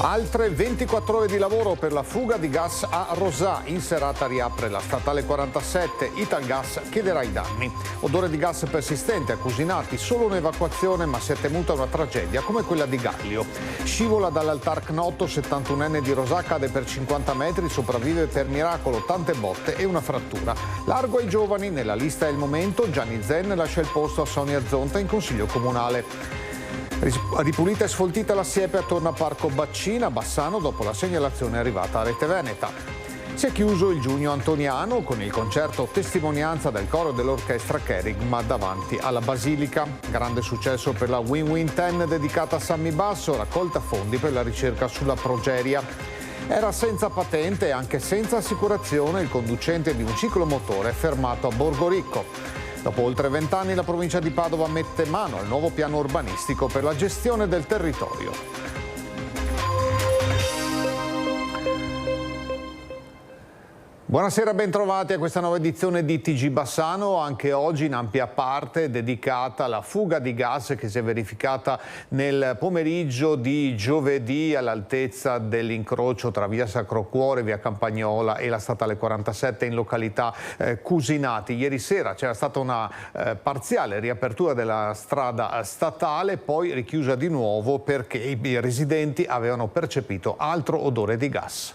Altre 24 ore di lavoro per la fuga di gas a Rosà. In serata riapre la statale 47. Italgas chiederà i danni. Odore di gas persistente a Cusinati. Solo un'evacuazione, ma si è temuta una tragedia come quella di Gallio. Scivola dall'altar Knotto, 71enne di Rosà, cade per 50 metri, sopravvive per miracolo, tante botte e una frattura. Largo ai giovani, nella lista è il momento. Gianni Zen lascia il posto a Sonia Zonta in consiglio comunale. Ripulita e sfoltita la siepe attorno a Parco Baccina, Bassano, dopo la segnalazione arrivata a Rete Veneta. Si è chiuso il giugno antoniano con il concerto testimonianza del coro dell'orchestra Kerigma davanti alla Basilica. Grande successo per la Win-Win 10 dedicata a Sammy Basso, raccolta fondi per la ricerca sulla progeria. Era senza patente e anche senza assicurazione il conducente di un ciclomotore fermato a Borgoricco. Dopo oltre 20 anni la provincia di Padova mette mano al nuovo piano urbanistico per la gestione del territorio. Buonasera, bentrovati a questa nuova edizione di TG Bassano, anche oggi in ampia parte dedicata alla fuga di gas che si è verificata nel pomeriggio di giovedì all'altezza dell'incrocio tra via Sacro Cuore, via Campagnola e la statale 47 in località Cusinati. Ieri sera c'era stata una parziale riapertura della strada statale, poi richiusa di nuovo perché i residenti avevano percepito altro odore di gas.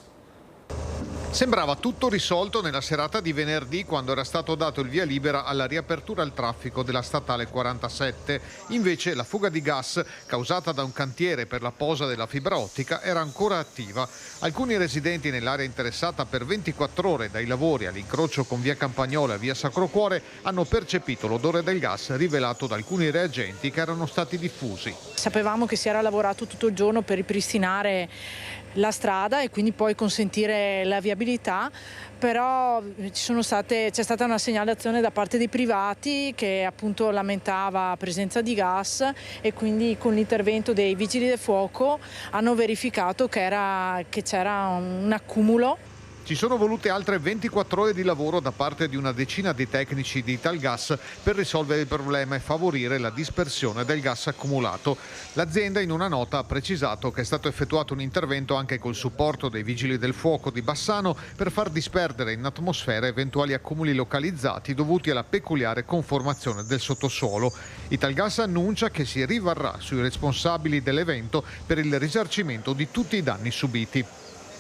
Sembrava tutto risolto nella serata di venerdì, quando era stato dato il via libera alla riapertura al traffico della statale 47. Invece la fuga di gas causata da un cantiere per la posa della fibra ottica era ancora attiva. Alcuni residenti nell'area interessata per 24 ore dai lavori all'incrocio con via Campagnola e via Sacro Cuore hanno percepito l'odore del gas rivelato da alcuni reagenti che erano stati diffusi. Sapevamo che si era lavorato tutto il giorno per ripristinare la strada e quindi poi consentire la viabilità, però c'è stata una segnalazione da parte dei privati che appunto lamentava presenza di gas e quindi con l'intervento dei vigili del fuoco hanno verificato che c'era un accumulo. Ci sono volute altre 24 ore di lavoro da parte di una decina di tecnici di Italgas per risolvere il problema e favorire la dispersione del gas accumulato. L'azienda in una nota ha precisato che è stato effettuato un intervento anche col supporto dei vigili del fuoco di Bassano per far disperdere in atmosfera eventuali accumuli localizzati dovuti alla peculiare conformazione del sottosuolo. Italgas annuncia che si rivarrà sui responsabili dell'evento per il risarcimento di tutti i danni subiti.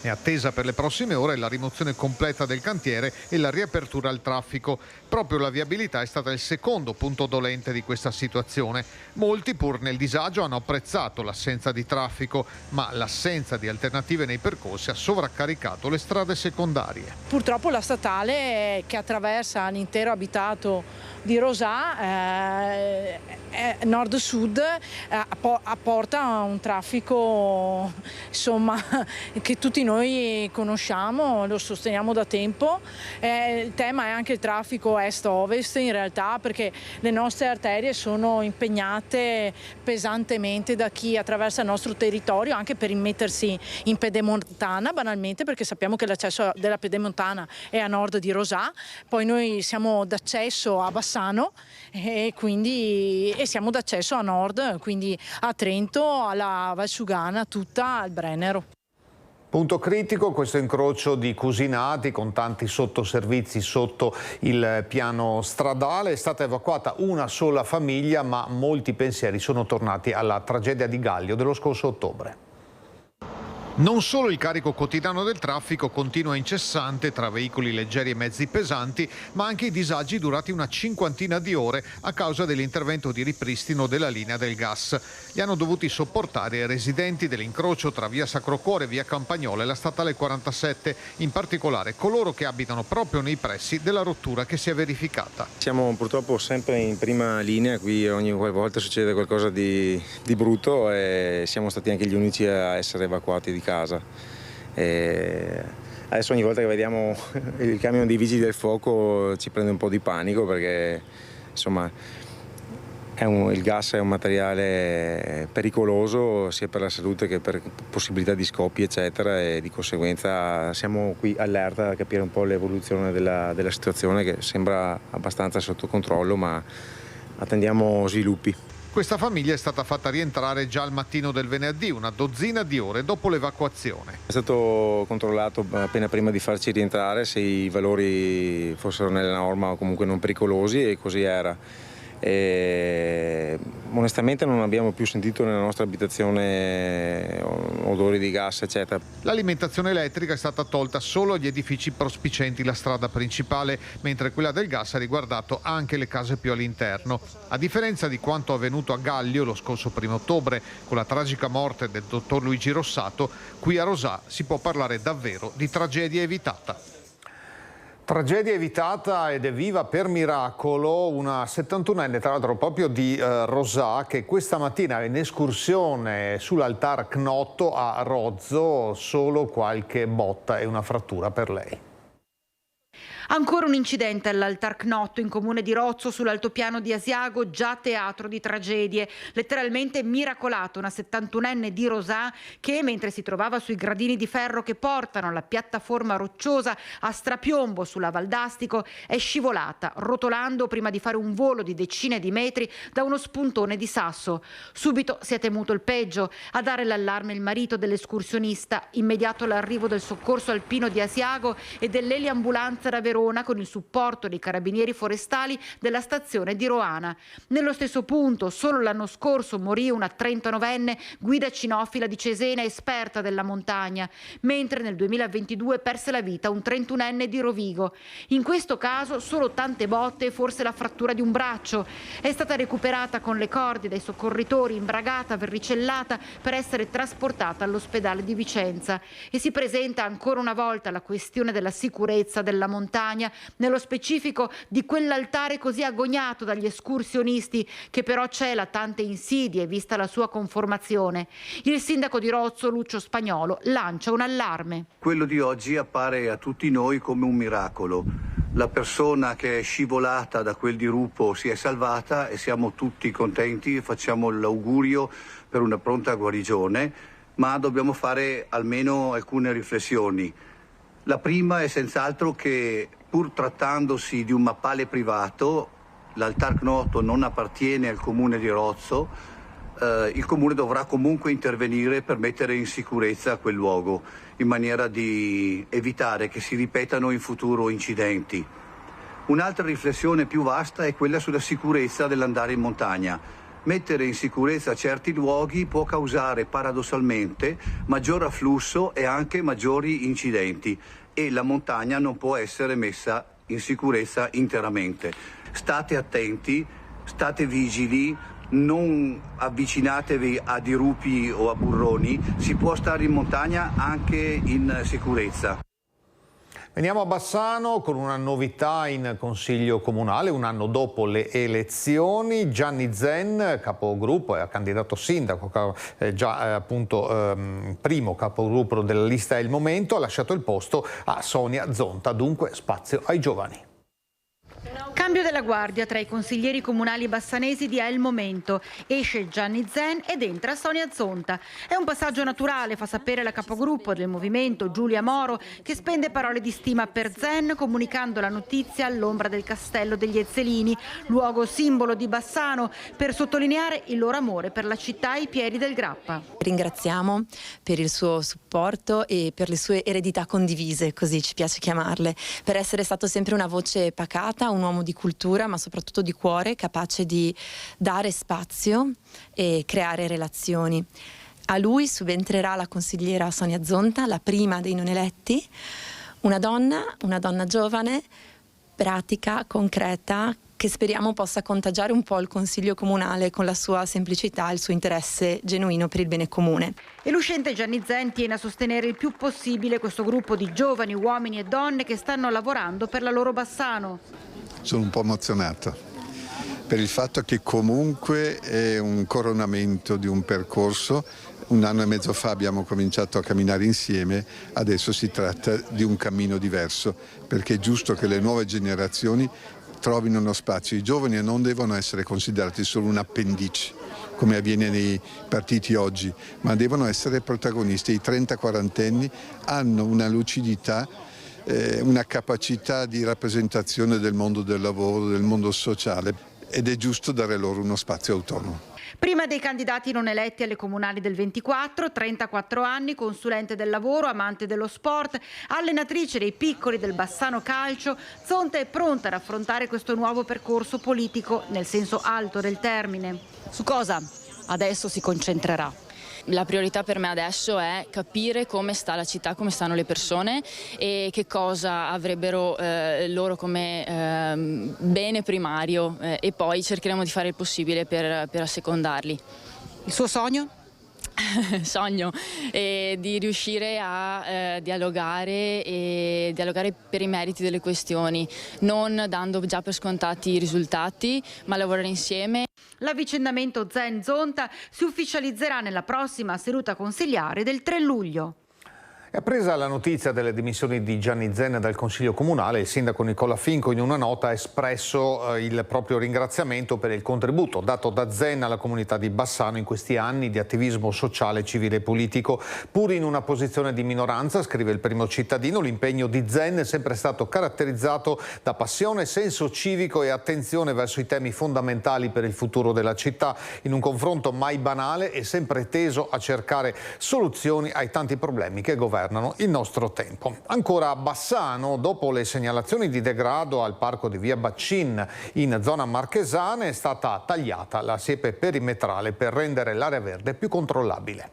È attesa per le prossime ore la rimozione completa del cantiere e la riapertura al traffico. Proprio la viabilità è stata il secondo punto dolente di questa situazione. Molti, pur nel disagio, hanno apprezzato l'assenza di traffico, ma l'assenza di alternative nei percorsi ha sovraccaricato le strade secondarie. Purtroppo la statale che attraversa l'intero abitato di Rosà nord-sud apporta un traffico insomma che tutti noi conosciamo, lo sosteniamo da tempo. Il tema è anche il traffico est-ovest in realtà, perché le nostre arterie sono impegnate pesantemente da chi attraversa il nostro territorio anche per immettersi in pedemontana, banalmente perché sappiamo che l'accesso della pedemontana è a nord di Rosà, poi noi siamo d'accesso a Bassano e siamo d'accesso a nord, quindi a Trento, alla Valsugana, tutta al Brennero. Punto critico questo incrocio di Cusinati con tanti sottoservizi sotto il piano stradale. È stata evacuata una sola famiglia, ma molti pensieri sono tornati alla tragedia di Gallio dello scorso ottobre. Non solo il carico quotidiano del traffico continua incessante tra veicoli leggeri e mezzi pesanti, ma anche i disagi durati una cinquantina di ore a causa dell'intervento di ripristino della linea del gas. Li hanno dovuti sopportare i residenti dell'incrocio tra via Sacro Cuore, via Campagnola e la statale 47, in particolare coloro che abitano proprio nei pressi della rottura che si è verificata. Siamo purtroppo sempre in prima linea, qui ogni volta succede qualcosa di brutto e siamo stati anche gli unici a essere evacuati di casa. Adesso ogni volta che vediamo il camion dei vigili del fuoco ci prende un po' di panico, perché insomma il gas è un materiale pericoloso sia per la salute che per possibilità di scoppi eccetera, e di conseguenza siamo qui allerta a capire un po' l'evoluzione della situazione, che sembra abbastanza sotto controllo, ma attendiamo sviluppi. Questa famiglia è stata fatta rientrare già al mattino del venerdì, una dozzina di ore dopo l'evacuazione. È stato controllato appena prima di farci rientrare se i valori fossero nella norma o comunque non pericolosi, e così era. Onestamente non abbiamo più sentito nella nostra abitazione odori di gas eccetera. L'alimentazione elettrica è stata tolta solo agli edifici prospicienti la strada principale, mentre quella del gas ha riguardato anche le case più all'interno. A differenza di quanto avvenuto a Gallio lo scorso 1° ottobre con la tragica morte del dottor Luigi Rossato, qui a Rosà si può parlare davvero di tragedia evitata. Tragedia evitata ed è viva per miracolo una 71enne, tra l'altro proprio di Rosà, che questa mattina è in escursione sull'Altar Cnotto a Rozzo, solo qualche botta e una frattura per lei. Ancora un incidente all'Altar Cnotto in comune di Rozzo sull'altopiano di Asiago, già teatro di tragedie. Letteralmente miracolato, una 71enne di Rosà che mentre si trovava sui gradini di ferro che portano alla piattaforma rocciosa a strapiombo sulla Valdastico è scivolata, rotolando prima di fare un volo di decine di metri da uno spuntone di sasso. Subito si è temuto il peggio. A dare l'allarme il marito dell'escursionista, immediato l'arrivo del soccorso alpino di Asiago e dell'eliambulanza da Verona con il supporto dei carabinieri forestali della stazione di Roana. Nello stesso punto, solo l'anno scorso morì una 39enne guida cinofila di Cesena, esperta della montagna, mentre nel 2022 perse la vita un 31enne di Rovigo. In questo caso solo tante botte e forse la frattura di un braccio. È stata recuperata con le corde dai soccorritori, imbragata, verricellata per essere trasportata all'ospedale di Vicenza. E si presenta ancora una volta la questione della sicurezza della montagna, nello specifico di quell'altare così agognato dagli escursionisti, che però cela tante insidie vista la sua conformazione. Il sindaco di Rozzo, Lucio Spagnolo, lancia un allarme. Quello di oggi appare a tutti noi come un miracolo. La persona che è scivolata da quel dirupo si è salvata e siamo tutti contenti e facciamo l'augurio per una pronta guarigione, ma dobbiamo fare almeno alcune riflessioni. La prima è senz'altro che, pur trattandosi di un mappale privato, l'Altar Cnotto non appartiene al comune di Rozzo, il comune dovrà comunque intervenire per mettere in sicurezza quel luogo, in maniera di evitare che si ripetano in futuro incidenti. Un'altra riflessione più vasta è quella sulla sicurezza dell'andare in montagna. Mettere in sicurezza certi luoghi può causare paradossalmente maggior afflusso e anche maggiori incidenti, e la montagna non può essere messa in sicurezza interamente. State attenti, state vigili, non avvicinatevi a dirupi o a burroni, si può stare in montagna anche in sicurezza. Veniamo a Bassano con una novità in Consiglio Comunale, un anno dopo le elezioni. Gianni Zen, capogruppo e candidato sindaco, primo capogruppo della lista È il Momento, ha lasciato il posto a Sonia Zonta, dunque spazio ai giovani. Cambio della guardia tra i consiglieri comunali bassanesi di È il Momento. Esce Gianni Zen ed entra Sonia Zonta. È un passaggio naturale, fa sapere la capogruppo del movimento Giulia Moro, che spende parole di stima per Zen comunicando la notizia all'ombra del Castello degli Ezzelini, luogo simbolo di Bassano, per sottolineare il loro amore per la città ai piedi del Grappa. Ringraziamo per il suo supporto e per le sue eredità condivise, così ci piace chiamarle, per essere stato sempre una voce pacata, un uomo di cultura ma soprattutto di cuore, capace di dare spazio e creare relazioni. A lui subentrerà la consigliera Sonia Zonta, la prima dei non eletti, una donna giovane, pratica, concreta, che speriamo possa contagiare un po' il Consiglio Comunale con la sua semplicità e il suo interesse genuino per il bene comune. E l'uscente Gianni Zen tiene a sostenere il più possibile questo gruppo di giovani, uomini e donne che stanno lavorando per la loro Bassano. Sono un po' emozionato per il fatto che comunque è un coronamento di un percorso. Un anno e mezzo fa abbiamo cominciato a camminare insieme, adesso si tratta di un cammino diverso, perché è giusto che le nuove generazioni trovino uno spazio. I giovani non devono essere considerati solo un appendice, come avviene nei partiti oggi, ma devono essere protagonisti. I 30-40enni hanno una lucidità, una capacità di rappresentazione del mondo del lavoro, del mondo sociale, ed è giusto dare loro uno spazio autonomo. Prima dei candidati non eletti alle comunali del 24, 34 anni, consulente del lavoro, amante dello sport, allenatrice dei piccoli del Bassano Calcio, Zonta è pronta ad affrontare questo nuovo percorso politico nel senso alto del termine. Su cosa adesso si concentrerà? La priorità per me adesso è capire come sta la città, come stanno le persone e che cosa avrebbero loro come bene primario e poi cercheremo di fare il possibile per assecondarli. Il suo sogno? Sogno di riuscire a dialogare per i meriti delle questioni, non dando già per scontati i risultati, ma lavorare insieme. L'avvicendamento Zen-Zonta si ufficializzerà nella prossima seduta consiliare del 3 luglio. È presa la notizia delle dimissioni di Gianni Zen dal Consiglio Comunale. Il sindaco Nicola Finco in una nota ha espresso il proprio ringraziamento per il contributo dato da Zen alla comunità di Bassano in questi anni di attivismo sociale, civile e politico. Pur in una posizione di minoranza, scrive il Primo Cittadino, l'impegno di Zen è sempre stato caratterizzato da passione, senso civico e attenzione verso i temi fondamentali per il futuro della città, in un confronto mai banale e sempre teso a cercare soluzioni ai tanti problemi che governano il nostro tempo. Ancora a Bassano, dopo le segnalazioni di degrado al parco di via Baccin in zona marchesana, è stata tagliata la siepe perimetrale per rendere l'area verde più controllabile.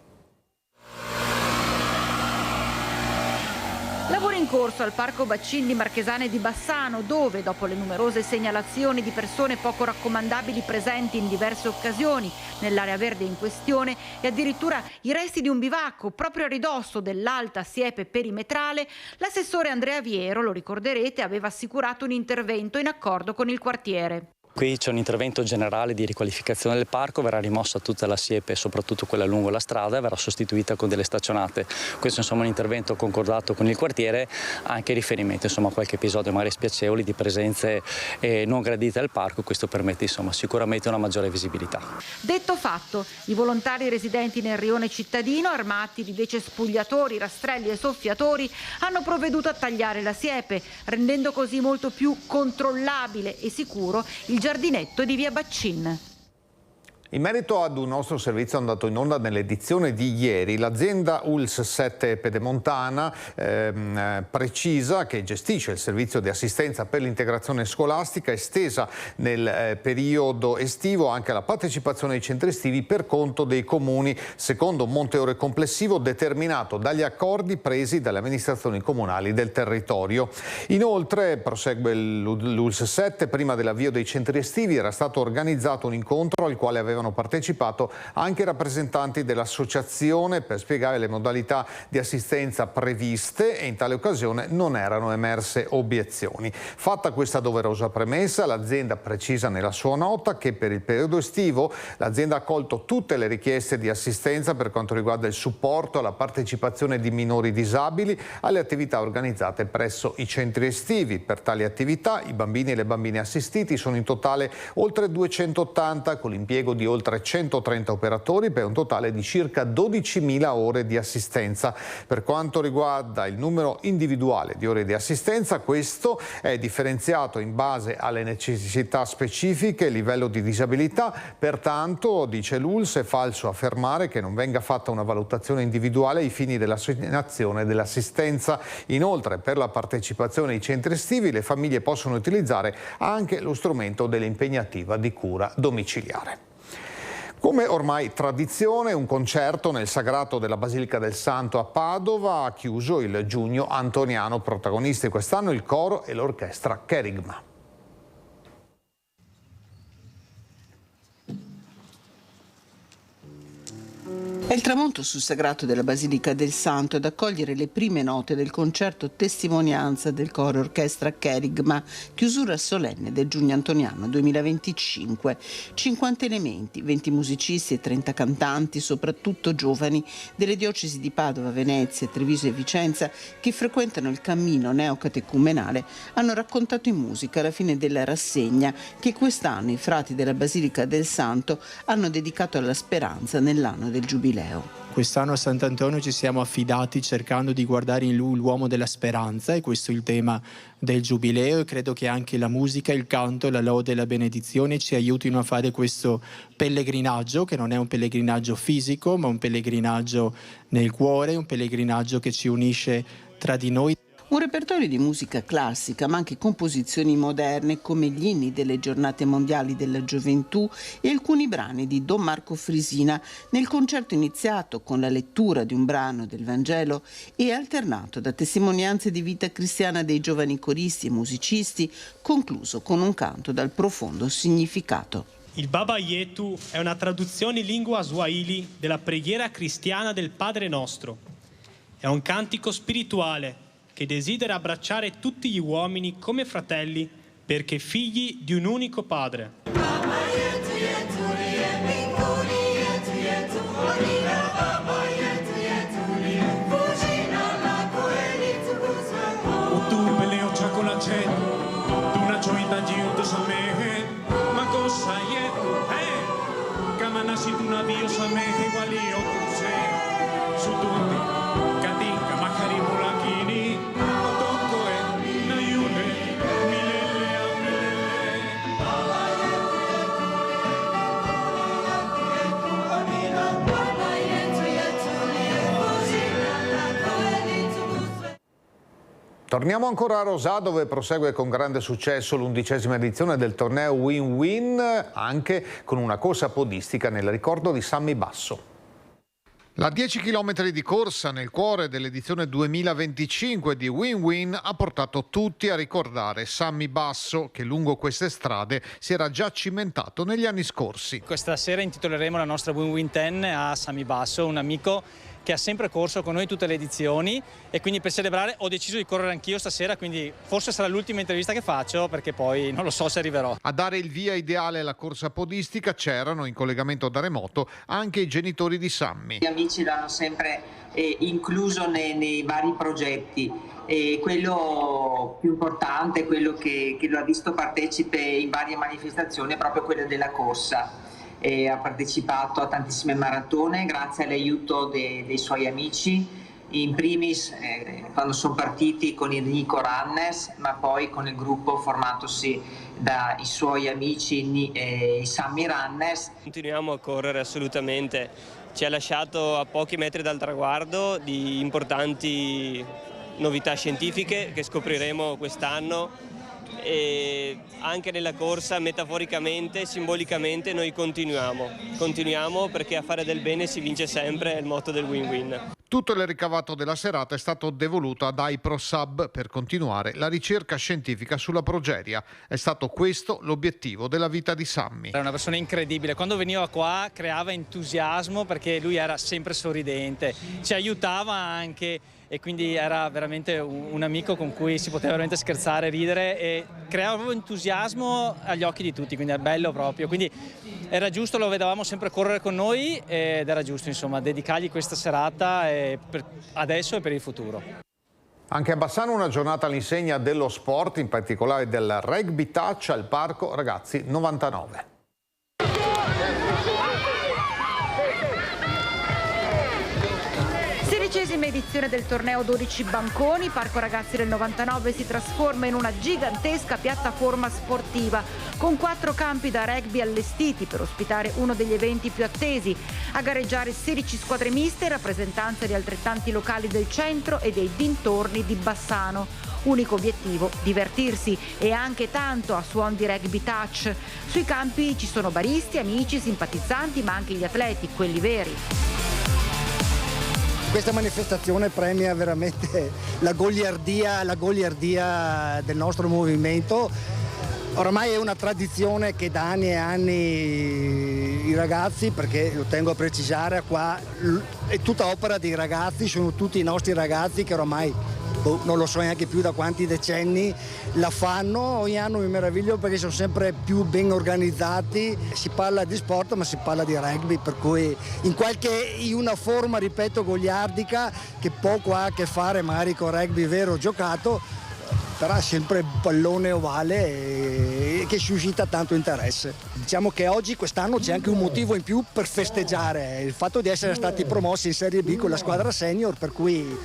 Lavoro in corso al Parco Baccin di Marchesane di Bassano, dove, dopo le numerose segnalazioni di persone poco raccomandabili presenti in diverse occasioni nell'area verde in questione e addirittura i resti di un bivacco proprio a ridosso dell'alta siepe perimetrale, l'assessore Andrea Viero, lo ricorderete, aveva assicurato un intervento in accordo con il quartiere. Qui c'è un intervento generale di riqualificazione del parco, verrà rimossa tutta la siepe, soprattutto quella lungo la strada, e verrà sostituita con delle staccionate. Questo insomma è un intervento concordato con il quartiere, anche in riferimento insomma a qualche episodio magari spiacevoli di presenze non gradite al parco. Questo permette insomma sicuramente una maggiore visibilità. Detto fatto, i volontari residenti nel rione cittadino, armati di decespugliatori, rastrelli e soffiatori, hanno provveduto a tagliare la siepe, rendendo così molto più controllabile e sicuro il giardinetto di via Baccin. In merito ad un nostro servizio andato in onda nell'edizione di ieri, l'azienda ULS 7 Pedemontana precisa che gestisce il servizio di assistenza per l'integrazione scolastica estesa nel periodo estivo anche alla partecipazione ai centri estivi per conto dei comuni, secondo un monte ore complessivo determinato dagli accordi presi dalle amministrazioni comunali del territorio. Inoltre, prosegue l'ULS 7, prima dell'avvio dei centri estivi era stato organizzato un incontro al quale avevano partecipato anche rappresentanti dell'associazione per spiegare le modalità di assistenza previste e in tale occasione non erano emerse obiezioni. Fatta questa doverosa premessa, l'azienda precisa nella sua nota che per il periodo estivo l'azienda ha accolto tutte le richieste di assistenza per quanto riguarda il supporto alla partecipazione di minori disabili alle attività organizzate presso i centri estivi. Per tali attività i bambini e le bambine assistiti sono in totale oltre 280 con l'impiego di oltre 130 operatori per un totale di circa 12.000 ore di assistenza. Per quanto riguarda il numero individuale di ore di assistenza, questo è differenziato in base alle necessità specifiche e livello di disabilità, pertanto, dice l'ULS, è falso affermare che non venga fatta una valutazione individuale ai fini dell'assegnazione dell'assistenza. Inoltre, per la partecipazione ai centri estivi, le famiglie possono utilizzare anche lo strumento dell'impegnativa di cura domiciliare. Come ormai tradizione, un concerto nel sagrato della Basilica del Santo a Padova ha chiuso il Giugno Antoniano. Protagonisti quest'anno il coro e l'orchestra Kerigma. È il tramonto sul sagrato della Basilica del Santo ad accogliere le prime note del concerto testimonianza del coro orchestra Kerigma, chiusura solenne del Giugno Antoniano 2025. 50 elementi, 20 musicisti e 30 cantanti, soprattutto giovani, delle diocesi di Padova, Venezia, Treviso e Vicenza, che frequentano il cammino neocatecumenale, hanno raccontato in musica la fine della rassegna che quest'anno i frati della Basilica del Santo hanno dedicato alla speranza nell'anno del Giubileo. Giubileo. Quest'anno a Sant'Antonio ci siamo affidati cercando di guardare in lui l'uomo della speranza, e questo è il tema del Giubileo, e credo che anche la musica, il canto, la lode e la benedizione ci aiutino a fare questo pellegrinaggio, che non è un pellegrinaggio fisico ma un pellegrinaggio nel cuore, un pellegrinaggio che ci unisce tra di noi. Un repertorio di musica classica, ma anche composizioni moderne come gli inni delle giornate mondiali della gioventù e alcuni brani di Don Marco Frisina, nel concerto iniziato con la lettura di un brano del Vangelo e alternato da testimonianze di vita cristiana dei giovani coristi e musicisti, concluso con un canto dal profondo significato. Il Baba Yetu è una traduzione in lingua swahili della preghiera cristiana del Padre Nostro. È un cantico spirituale che desidera abbracciare tutti gli uomini come fratelli perché figli di un unico Padre. Torniamo ancora a Rosà, dove prosegue con grande successo l'11ª edizione del torneo Win-Win, anche con una corsa podistica nel ricordo di Sammy Basso. La 10 km di corsa nel cuore dell'edizione 2025 di Win-Win ha portato tutti a ricordare Sammy Basso, che lungo queste strade si era già cimentato negli anni scorsi. Questa sera intitoleremo la nostra Win-Win 10 a Sammy Basso, un amico che ha sempre corso con noi tutte le edizioni, e quindi per celebrare ho deciso di correre anch'io stasera, quindi forse sarà l'ultima intervista che faccio, perché poi non lo so se arriverò. A dare il via ideale alla corsa podistica c'erano, in collegamento da remoto, anche i genitori di Sammy. Gli amici l'hanno sempre incluso nei vari progetti, e quello più importante, quello che lo ha visto partecipe in varie manifestazioni, è proprio quello della corsa. Ha partecipato a tantissime maratone grazie all'aiuto dei suoi amici, in primis quando sono partiti con i Nico Runners, ma poi con il gruppo formatosi dai suoi amici i Sammy Runners. Continuiamo a correre assolutamente, ci ha lasciato a pochi metri dal traguardo di importanti novità scientifiche che scopriremo quest'anno. E anche nella corsa, metaforicamente, simbolicamente, noi continuiamo perché a fare del bene si vince sempre, è il motto del Win-Win. Tutto il ricavato della serata è stato devoluto ad iProSub per continuare la ricerca scientifica sulla progeria. È stato questo l'obiettivo della vita di Sammy. Era una persona incredibile, quando veniva qua creava entusiasmo perché lui era sempre sorridente, ci aiutava anche, e quindi era veramente un amico con cui si poteva veramente scherzare, ridere, e creava proprio entusiasmo agli occhi di tutti, quindi è bello proprio. Quindi era giusto, lo vedevamo sempre correre con noi ed era giusto insomma dedicargli questa serata per adesso e per il futuro. Anche a Bassano una giornata all'insegna dello sport, in particolare del rugby touch al Parco Ragazzi 99. Edizione del torneo 12 banconi, Parco Ragazzi del 99 si trasforma in una gigantesca piattaforma sportiva con 4 campi da rugby allestiti per ospitare uno degli eventi più attesi. A gareggiare 16 squadre miste, rappresentanze di altrettanti locali del centro e dei dintorni di Bassano. Unico obiettivo, divertirsi, e anche tanto a suon di rugby touch. Sui campi ci sono baristi, amici, simpatizzanti, ma anche gli atleti, quelli veri. Questa manifestazione premia veramente la goliardia del nostro movimento. Oramai è una tradizione che da anni e anni i ragazzi, perché lo tengo a precisare, qua è tutta opera dei ragazzi, sono tutti i nostri ragazzi che oramai non lo so neanche più da quanti decenni la fanno. Ogni anno mi meraviglio perché sono sempre più ben organizzati. Si parla di sport ma si parla di rugby, per cui in una forma, ripeto, goliardica, che poco ha a che fare magari con rugby vero giocato, però è sempre un pallone ovale che suscita tanto interesse. Diciamo che oggi, quest'anno, c'è anche un motivo in più per festeggiare, il fatto di essere stati promossi in Serie B con la squadra senior, per cui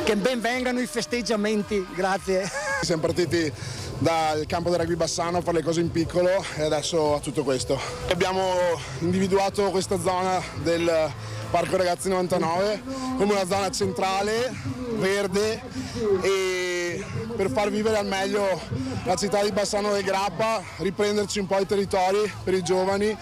che ben vengano i festeggiamenti, grazie. Siamo partiti dal campo del rugby Bassano a fare le cose in piccolo e adesso a tutto questo. Abbiamo individuato questa zona del Parco Ragazzi 99 come una zona centrale, verde, e per far vivere al meglio la città di Bassano del Grappa, riprenderci un po' i territori per i giovani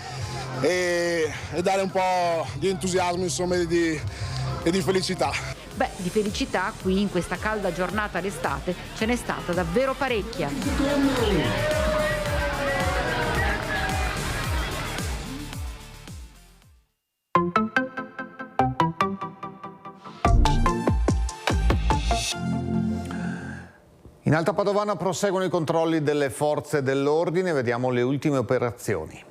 e dare un po' di entusiasmo, insomma, e di felicità. Beh, di felicità qui in questa calda giornata d'estate ce n'è stata davvero parecchia. In Alta Padovana proseguono i controlli delle forze dell'ordine, vediamo le ultime operazioni.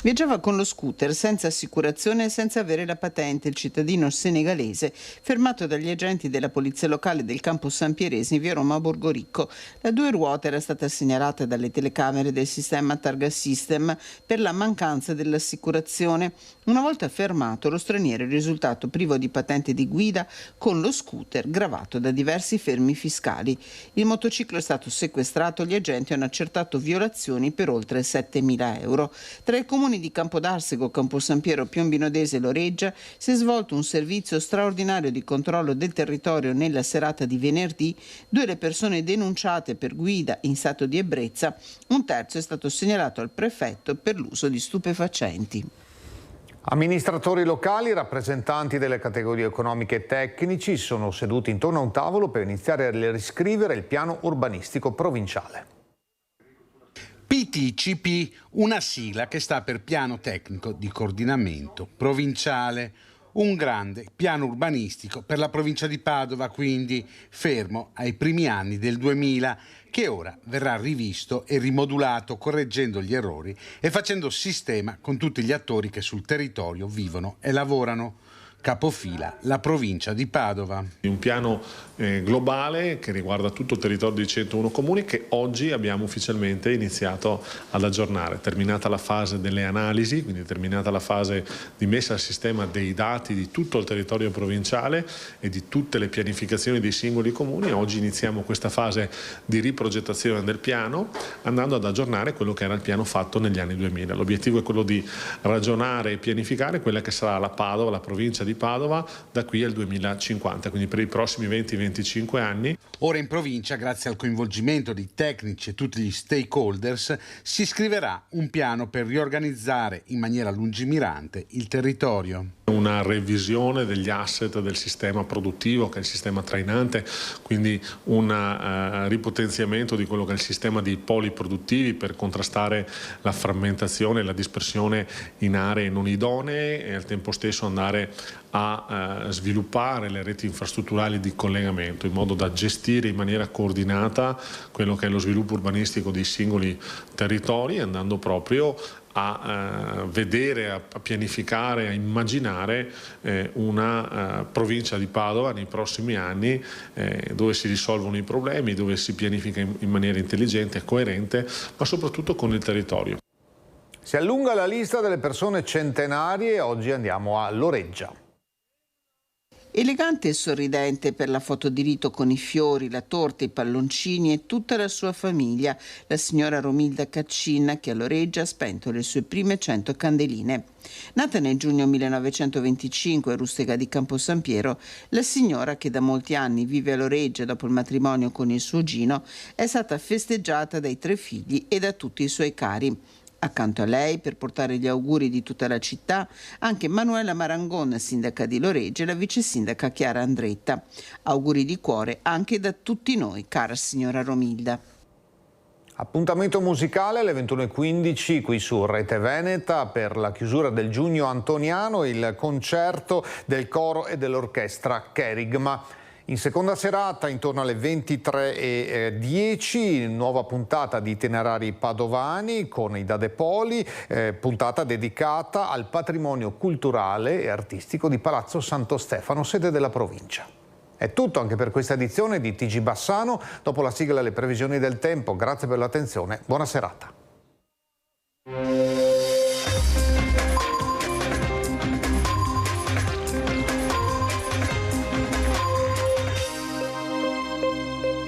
Viaggiava con lo scooter senza assicurazione e senza avere la patente il cittadino senegalese fermato dagli agenti della polizia locale del campo San Pieresi in via Roma Borgoricco. La due ruote era stata segnalata dalle telecamere del sistema Targa System per la mancanza dell'assicurazione. Una volta fermato, lo straniero è risultato privo di patente di guida con lo scooter gravato da diversi fermi fiscali. Il motociclo è stato sequestrato, gli agenti hanno accertato violazioni per oltre 7.000 euro. Tra i comuni di Campodarsego, Camposampiero, Piombinodese e Loreggia si è svolto un servizio straordinario di controllo del territorio nella serata di venerdì. 2 le persone denunciate per guida in stato di ebbrezza, un terzo è stato segnalato al prefetto per l'uso di stupefacenti. Amministratori locali, rappresentanti delle categorie economiche e tecnici sono seduti intorno a un tavolo per iniziare a riscrivere il piano urbanistico provinciale. PTCP, una sigla che sta per Piano Tecnico di Coordinamento Provinciale, un grande piano urbanistico per la provincia di Padova, quindi fermo ai primi anni del 2000, che ora verrà rivisto e rimodulato correggendo gli errori e facendo sistema con tutti gli attori che sul territorio vivono e lavorano. Capofila la provincia di Padova. Un piano globale che riguarda tutto il territorio di 101 comuni che oggi abbiamo ufficialmente iniziato ad aggiornare. Terminata la fase delle analisi, quindi terminata la fase di messa al sistema dei dati di tutto il territorio provinciale e di tutte le pianificazioni dei singoli comuni, oggi iniziamo questa fase di riprogettazione del piano andando ad aggiornare quello che era il piano fatto negli anni 2000. L'obiettivo è quello di ragionare e pianificare quella che sarà la Padova, la provincia di Padova da qui al 2050, quindi per i prossimi 20-25 anni. Ora in provincia, grazie al coinvolgimento di tecnici e tutti gli stakeholders, si scriverà un piano per riorganizzare in maniera lungimirante il territorio. Una revisione degli asset del sistema produttivo, che è il sistema trainante, quindi un ripotenziamento di quello che è il sistema di poli produttivi per contrastare la frammentazione e la dispersione in aree non idonee e al tempo stesso andare a sviluppare le reti infrastrutturali di collegamento in modo da gestire in maniera coordinata quello che è lo sviluppo urbanistico dei singoli territori, andando proprio a vedere, a pianificare, a immaginare una provincia di Padova nei prossimi anni dove si risolvono i problemi, dove si pianifica in maniera intelligente e coerente, ma soprattutto con il territorio. Si allunga la lista delle persone centenarie, oggi andiamo a Loreggia. Elegante e sorridente per la foto di rito con i fiori, la torta, i palloncini e tutta la sua famiglia, la signora Romilda Caccin, che a Loreggia ha spento le sue prime 100 candeline. Nata nel giugno 1925 a Rustega di Camposampiero, la signora, che da molti anni vive a Loreggia dopo il matrimonio con il suo Gino, è stata festeggiata dai 3 figli e da tutti i suoi cari. Accanto a lei, per portare gli auguri di tutta la città, anche Manuela Marangon, sindaca di Loreggia, e la vice sindaca Chiara Andretta. Auguri di cuore anche da tutti noi, cara signora Romilda. Appuntamento musicale alle 21:15 qui su Rete Veneta per la chiusura del Giugno Antoniano, il concerto del coro e dell'orchestra Cherigma. In seconda serata, intorno alle 23:10, nuova puntata di Itinerari Padovani con i Dadepoli, puntata dedicata al patrimonio culturale e artistico di Palazzo Santo Stefano, sede della provincia. È tutto anche per questa edizione di TG Bassano. Dopo la sigla le previsioni del tempo. Grazie per l'attenzione. Buona serata.